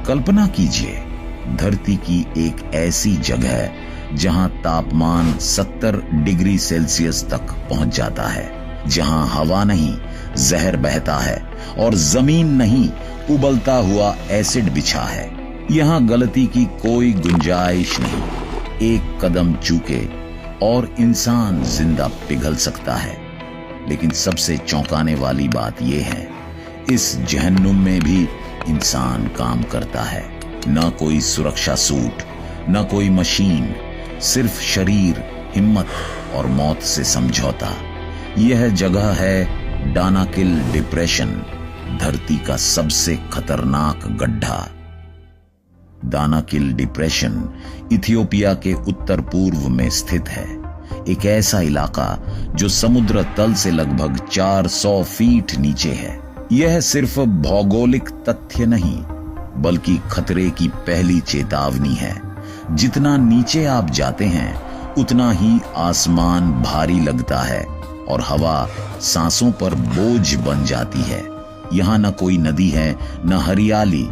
कल्पना कीजिए, धरती की एक ऐसी जगह जहां तापमान 70 डिग्री सेल्सियस तक पहुंच जाता है, जहां हवा नहीं जहर बहता है और जमीन नहीं उबलता हुआ एसिड बिछा है। यहां गलती की कोई गुंजाइश नहीं। एक कदम चूके और इंसान जिंदा पिघल सकता है। लेकिन सबसे चौंकाने वाली बात यह है, इस जहन्नुम में भी इंसान काम करता है। न कोई सुरक्षा सूट, न कोई मशीन, सिर्फ शरीर, हिम्मत और मौत से समझौता। यह जगह है डानाकिल डिप्रेशन, धरती का सबसे खतरनाक गड्ढा। दानाकिल डिप्रेशन इथियोपिया के उत्तर पूर्व में स्थित है। एक ऐसा इलाका जो समुद्र तल से लगभग 400 फीट नीचे है। यह सिर्फ भौगोलिक तथ्य नहीं, बल्कि खतरे की पहली चेतावनी है। जितना नीचे आप जाते हैं, उतना ही आसमान भारी लगता है और हवा सांसों पर बोझ बन जाती है। यहाँ न कोई नदी है, न हरियाली।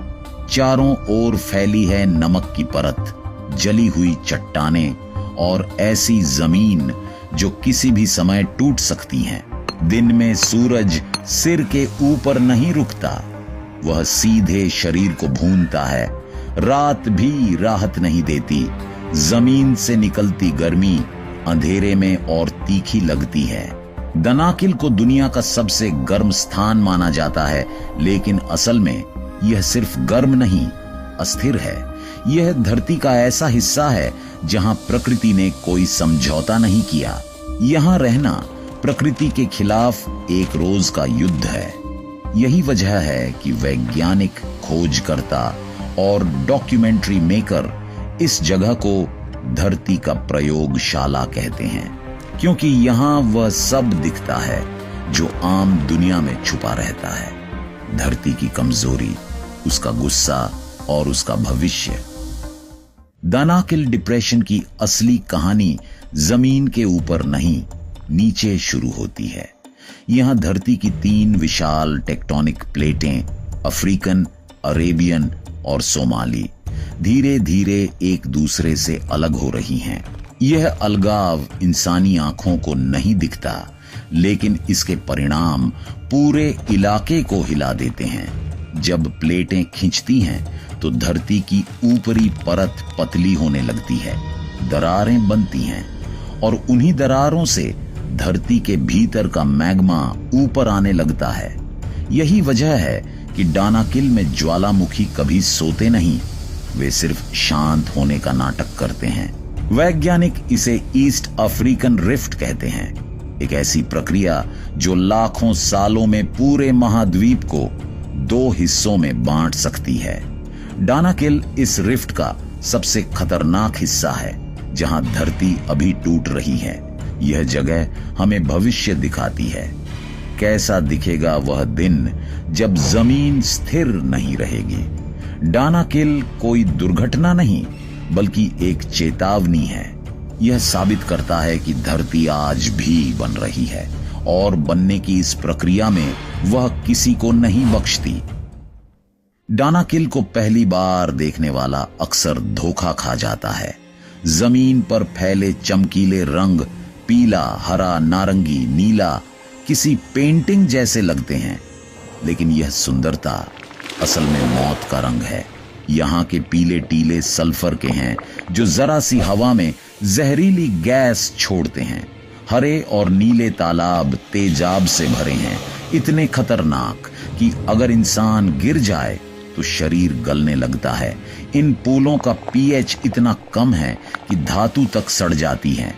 चारों ओर फैली है नमक की परत, जली हुई चट्टानें और ऐसी जमीन जो किसी भी समय टूट सकती है। दिन में सूरज सिर के ऊपर नहीं रुकता, वह सीधे शरीर को भूनता है। रात भी राहत नहीं देती। जमीन से निकलती गर्मी अंधेरे में और तीखी लगती है। दानाकिल को दुनिया का सबसे गर्म स्थान माना जाता है, लेकिन असल में यह सिर्फ गर्म नहीं, अस्थिर है। यह धरती का ऐसा हिस्सा है जहां प्रकृति ने कोई समझौता नहीं किया। यहां रहना प्रकृति के खिलाफ एक रोज का युद्ध है। यही वजह है कि वैज्ञानिक, खोजकर्ता और डॉक्यूमेंट्री मेकर इस जगह को धरती का प्रयोगशाला कहते हैं, क्योंकि यहां वह सब दिखता है जो आम दुनिया में छुपा रहता है। धरती की कमजोरी, उसका गुस्सा और उसका भविष्य। दानाकिल डिप्रेशन की असली कहानी जमीन के ऊपर नहीं, नीचे शुरू होती है। यहां धरती की 3 विशाल टेक्टोनिक प्लेटें, अफ्रीकन, अरेबियन और सोमाली, धीरे धीरे एक दूसरे से अलग हो रही हैं। यह अलगाव इंसानी आंखों को नहीं दिखता, लेकिन इसके परिणाम पूरे इलाके को हिला देते हैं। जब प्लेटें खिंचती हैं तो धरती की ऊपरी परत पतली होने लगती है, दरारें बनती हैं और उन्हीं दरारों से धरती के भीतर का मैग्मा ऊपर आने लगता है। यही वजह है कि दानाकिल में ज्वालामुखी कभी सोते नहीं, वे सिर्फ शांत होने का नाटक करते हैं। वैज्ञानिक इसे ईस्ट अफ्रीकन रिफ्ट कहते हैं, एक ऐसी प्रक्रिया जो लाखों सालों में पूरे महाद्वीप को 2 हिस्सों में बांट सकती है। दानाकिल इस रिफ्ट का सबसे खतरनाक हिस्सा है, जहां धरती अभी टूट रही है। यह जगह हमें भविष्य दिखाती है। कैसा दिखेगा वह दिन जब जमीन स्थिर नहीं रहेगी। दानाकिल कोई दुर्घटना नहीं, बल्कि एक चेतावनी है। यह साबित करता है कि धरती आज भी बन रही है और बनने की इस प्रक्रिया में वह किसी को नहीं बख्शती। दानाकिल को पहली बार देखने वाला अक्सर धोखा खा जाता है। जमीन पर फैले चमकीले रंग पीला, हरा, नारंगी, नीला किसी पेंटिंग जैसे लगते हैं, लेकिन यह सुंदरता असल में मौत का रंग है। यहाँ के पीले टीले सल्फर के हैं जो जरा सी हवा में जहरीली गैस छोड़ते हैं। हरे और नीले तालाब तेजाब से भरे हैं, इतने खतरनाक कि अगर इंसान गिर जाए तो शरीर गलने लगता है। इन पूलों का पीएच इतना कम है कि धातु तक सड़ जाती है।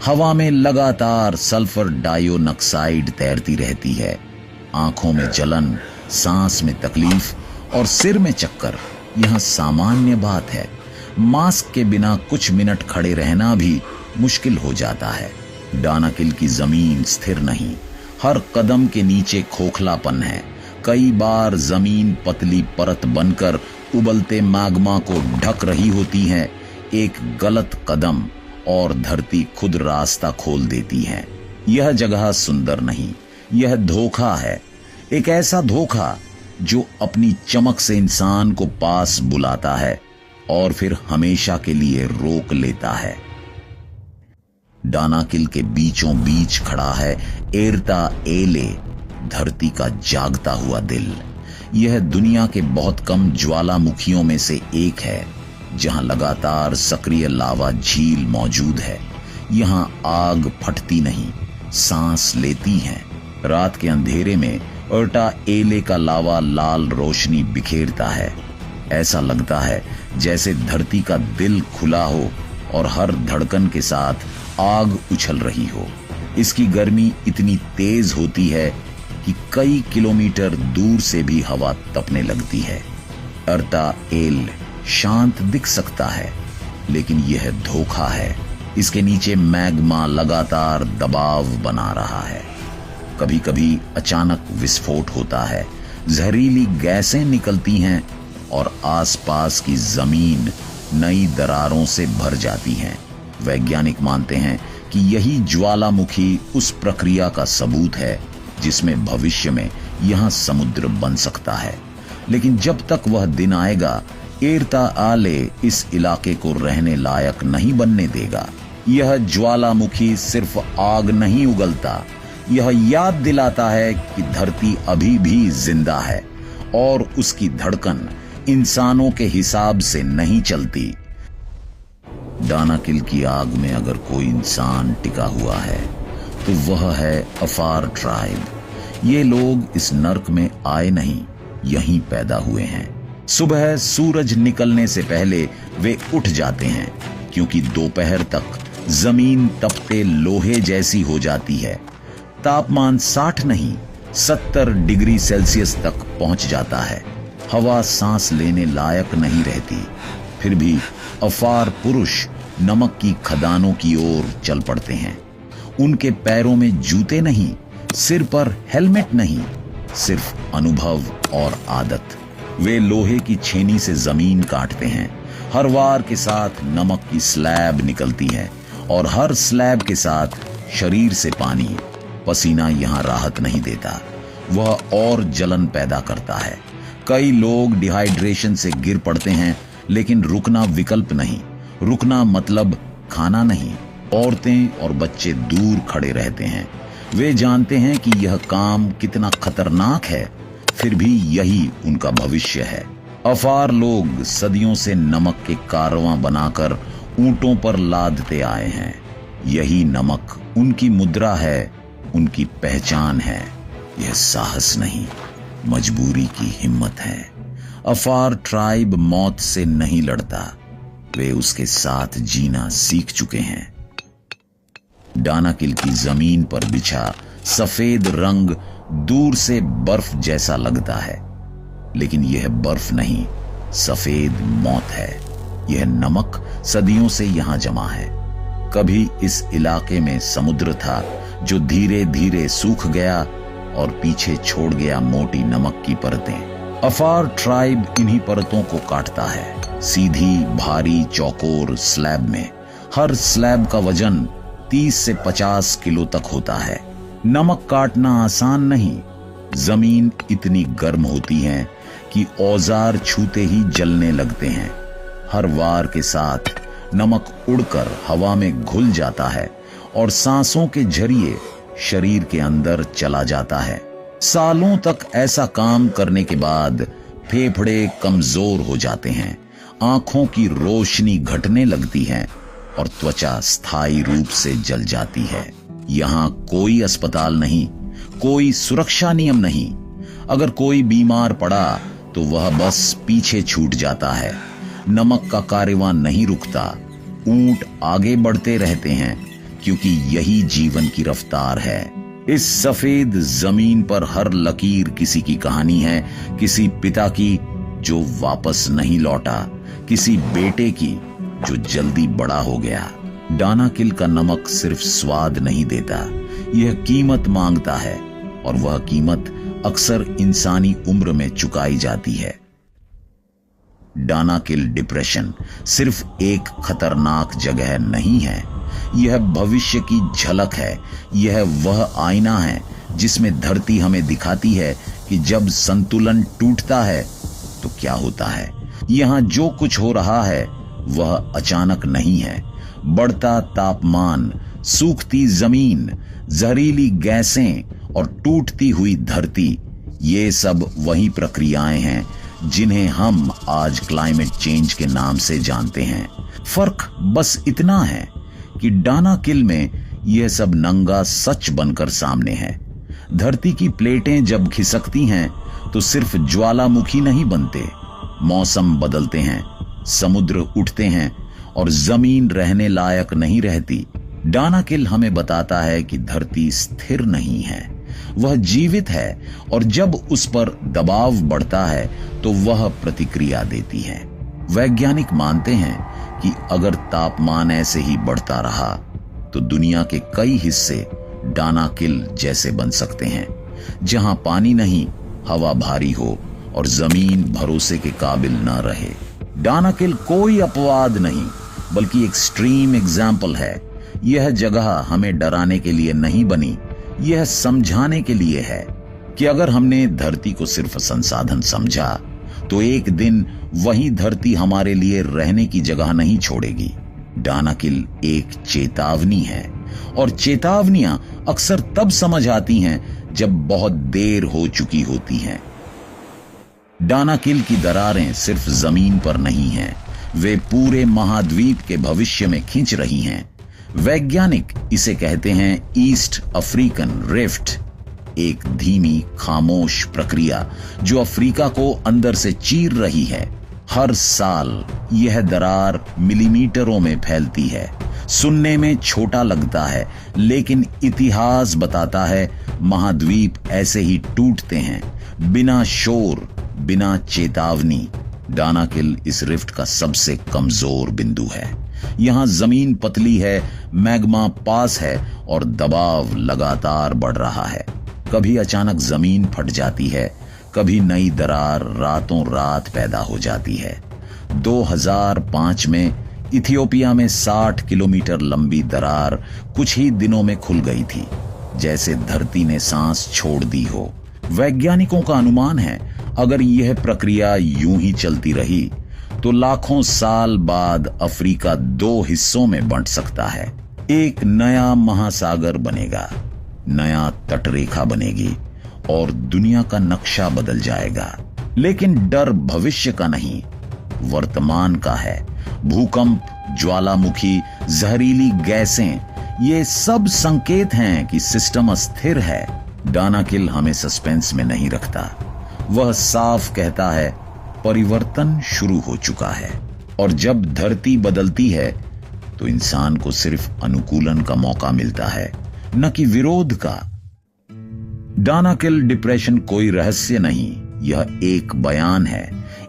हवा में लगातार सल्फर डाइऑक्साइड तैरती रहती है। आंखों में जलन, सांस में तकलीफ और सिर में चक्कर यहां सामान्य बात है। मास्क के बिना कुछ मिनट खड़े रहना भी मुश्किल हो जाता है। दानाकिल की जमीन स्थिर नहीं, हर कदम के नीचे खोखलापन है। कई बार जमीन पतली परत बनकर उबलते मैग्मा को ढक रही होती है। एक गलत कदम और धरती खुद रास्ता खोल देती है। यह जगह सुंदर नहीं, यह धोखा है। एक ऐसा धोखा जो अपनी चमक से इंसान को पास बुलाता है और फिर हमेशा के लिए रोक लेता है। डानाकिल के बीचों बीच खड़ा है एर्ता एले, धरती का जागता हुआ दिल। यह दुनिया के बहुत कम ज्वालामुखियों में से एक है जहां लगातार सक्रिय लावा झील मौजूद है। यहां आग फटती नहीं, सांस लेती है। रात के अंधेरे में एर्ता एले का लावा लाल रोशनी बिखेरता है। ऐसा लगता है जैसे धरती का दिल खुला हो और हर धड़कन के साथ आग उछल रही हो। इसकी गर्मी इतनी तेज होती है कि कई किलोमीटर दूर से भी हवा तपने लगती है। एर्ता एल शांत दिख सकता है, लेकिन यह धोखा है। इसके नीचे मैग्मा लगातार दबाव बना रहा है। कभी कभी अचानक विस्फोट होता है, जहरीली गैसें निकलती हैं और आसपास की जमीन नई दरारों से भर जाती है। वैज्ञानिक मानते हैं कि यही ज्वालामुखी उस प्रक्रिया का सबूत है जिसमें भविष्य में यहां समुद्र बन सकता है। लेकिन जब तक वह दिन आएगा, एर्ता आले इस इलाके को रहने लायक नहीं बनने देगा। यह ज्वालामुखी सिर्फ आग नहीं उगलता, यह याद दिलाता है कि धरती अभी भी जिंदा है और उसकी धड़कन इंसानों के हिसाब से नहीं चलती। डानाकिल की आग में अगर कोई इंसान टिका हुआ है तो वह है अफार ट्राइब। ये लोग इस नर्क में आए नहीं, यहीं पैदा हुए हैं। सुबह सूरज निकलने से पहले वे उठ जाते हैं, क्योंकि दोपहर तक जमीन तपते लोहे जैसी हो जाती है। तापमान 60 नहीं 70 डिग्री सेल्सियस तक पहुंच जाता है। हवा सांस लेने लायक नहीं रहती। फिर भी अफार पुरुष नमक की खदानों की ओर चल पड़ते हैं। उनके पैरों में जूते नहीं, सिर पर हेलमेट नहीं, सिर्फ अनुभव और आदत। वे लोहे की छेनी से जमीन काटते हैं। हर वार के साथ नमक की स्लैब निकलती है और हर स्लैब के साथ शरीर से पानी। पसीना यहां राहत नहीं देता, वह और जलन पैदा करता है। कई लोग डिहाइड्रेशन से गिर पड़ते हैं, लेकिन रुकना विकल्प नहीं। रुकना मतलब खाना नहीं। औरतें और बच्चे दूर खड़े रहते हैं। वे जानते हैं कि यह काम कितना खतरनाक है, फिर भी यही उनका भविष्य है। अफार लोग सदियों से नमक के कारवां बनाकर ऊंटों पर लादते आए हैं। यही नमक उनकी मुद्रा है, उनकी पहचान है। यह साहस नहीं, मजबूरी की हिम्मत है। अफार ट्राइब मौत से नहीं लड़ता, वे उसके साथ जीना सीख चुके हैं। डानाकिल की जमीन पर बिछा सफेद रंग दूर से बर्फ जैसा लगता है, लेकिन यह बर्फ नहीं, सफेद मौत है। यह नमक सदियों से यहां जमा है। कभी इस इलाके में समुद्र था जो धीरे धीरे सूख गया और पीछे छोड़ गया मोटी नमक की परतें। अफार ट्राइब इन्हीं परतों को काटता है, सीधी भारी चौकोर स्लैब में। हर स्लैब का वजन 30 से 50 किलो तक होता है। नमक काटना आसान नहीं। जमीन इतनी गर्म होती है कि औजार छूते ही जलने लगते हैं। हर वार के साथ नमक उड़कर हवा में घुल जाता है और सांसों के जरिए शरीर के अंदर चला जाता है। सालों तक ऐसा काम करने के बाद फेफड़े कमजोर हो जाते हैं, आंखों की रोशनी घटने लगती है और त्वचा स्थायी रूप से जल जाती है। यहाँ कोई अस्पताल नहीं, कोई सुरक्षा नियम नहीं। अगर कोई बीमार पड़ा तो वह बस पीछे छूट जाता है। नमक का कारवां नहीं रुकता, ऊंट आगे बढ़ते रहते हैं, क्योंकि यही जीवन की रफ्तार है। इस सफेद जमीन पर हर लकीर किसी की कहानी है, किसी पिता की जो वापस नहीं लौटा, किसी बेटे की जो जल्दी बड़ा हो गया। डानाकिल का नमक सिर्फ स्वाद नहीं देता, यह कीमत मांगता है, और वह कीमत अक्सर इंसानी उम्र में चुकाई जाती है। डानाकिल डिप्रेशन सिर्फ एक खतरनाक जगह नहीं है, यह भविष्य की झलक है। यह वह आईना है जिसमें धरती हमें दिखाती है कि जब संतुलन टूटता है तो क्या होता है। यहां जो कुछ हो रहा है वह अचानक नहीं है। बढ़ता तापमान, सूखती जमीन, जहरीली गैसें और टूटती हुई धरती, ये सब वही प्रक्रियाएं हैं जिन्हें हम आज क्लाइमेट चेंज के नाम से जानते हैं। फर्क बस इतना है कि डानाकिल में यह सब नंगा सच बनकर सामने है। धरती की प्लेटें जब खिसकती हैं तो सिर्फ ज्वालामुखी नहीं बनते, मौसम बदलते हैं, समुद्र उठते हैं और जमीन रहने लायक नहीं रहती। डानाकिल हमें बताता है कि धरती स्थिर नहीं है, वह जीवित है और जब उस पर दबाव बढ़ता है तो वह प्रतिक्रिया देती है। वैज्ञानिक मानते हैं कि अगर तापमान ऐसे ही बढ़ता रहा तो दुनिया के कई हिस्से डानाकिल जैसे बन सकते हैं, जहां पानी नहीं, हवा भारी हो और जमीन भरोसे के काबिल न रहे। डानाकिल कोई अपवाद नहीं बल्कि एक्सट्रीम एग्जाम्पल है। यह जगह हमें डराने के लिए नहीं बनी, यह समझाने के लिए है कि अगर हमने धरती को सिर्फ संसाधन समझा तो एक दिन वही धरती हमारे लिए रहने की जगह नहीं छोड़ेगी। डानाकिल एक चेतावनी है और चेतावनियां अक्सर तब समझ आती हैं जब बहुत देर हो चुकी होती हैं। डानाकिल की दरारें सिर्फ जमीन पर नहीं हैं, वे पूरे महाद्वीप के भविष्य में खींच रही हैं। वैज्ञानिक इसे कहते हैं ईस्ट अफ्रीकन रिफ्ट, एक धीमी खामोश प्रक्रिया जो अफ्रीका को अंदर से चीर रही है। हर साल यह दरार मिलीमीटरों में फैलती है। सुनने में छोटा लगता है, लेकिन इतिहास बताता है महाद्वीप ऐसे ही टूटते हैं, बिना शोर, बिना चेतावनी। डानाकिल इस रिफ्ट का सबसे कमजोर बिंदु है। यहां जमीन पतली है, मैग्मा पास है और दबाव लगातार बढ़ रहा है। कभी अचानक जमीन फट जाती है, कभी नई दरार रातों रात पैदा हो जाती है। 2005 में इथियोपिया में 60 किलोमीटर लंबी दरार कुछ ही दिनों में खुल गई थी, जैसे धरती ने सांस छोड़ दी हो। वैज्ञानिकों का अनुमान है अगर यह प्रक्रिया यूं ही चलती रही तो लाखों साल बाद अफ्रीका 2 हिस्सों में बंट सकता है। एक नया महासागर बनेगा, नया तटरेखा बनेगी और दुनिया का नक्शा बदल जाएगा। लेकिन डर भविष्य का नहीं, वर्तमान का है। भूकंप, ज्वालामुखी, जहरीली गैसें, ये सब संकेत हैं कि सिस्टम अस्थिर है। डानाकिल हमें सस्पेंस में नहीं रखता, वह साफ कहता है परिवर्तन शुरू हो चुका है। और जब धरती बदलती है तो इंसान को सिर्फ अनुकूलन का मौका मिलता है, न कि विरोध का। डानाकिल डिप्रेशन कोई रहस्य नहीं, यह एक बयान है,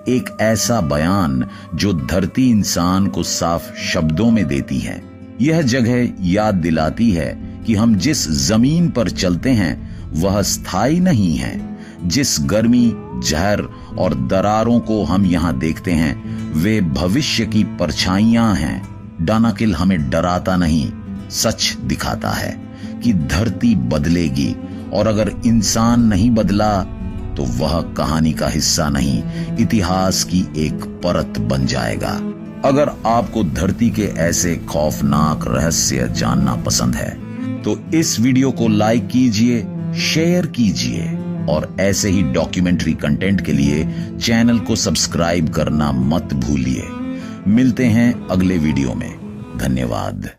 एक ऐसा बयान जो धरती इंसान को साफ शब्दों में देती है। यह जगह याद दिलाती है कि हम जिस जमीन पर चलते हैं वह स्थायी नहीं है। जिस गर्मी, जहर और दरारों को हम यहां देखते हैं वे भविष्य की परछाइयां हैं। डानाकिल हमें डराता नहीं, सच दिखाता है कि धरती बदलेगी और अगर इंसान नहीं बदला तो वह कहानी का हिस्सा नहीं, इतिहास की एक परत बन जाएगा। अगर आपको धरती के ऐसे खौफनाक रहस्य जानना पसंद है तो इस वीडियो को लाइक कीजिए, शेयर कीजिए और ऐसे ही डॉक्यूमेंट्री कंटेंट के लिए चैनल को सब्सक्राइब करना मत भूलिए। मिलते हैं अगले वीडियो में। धन्यवाद।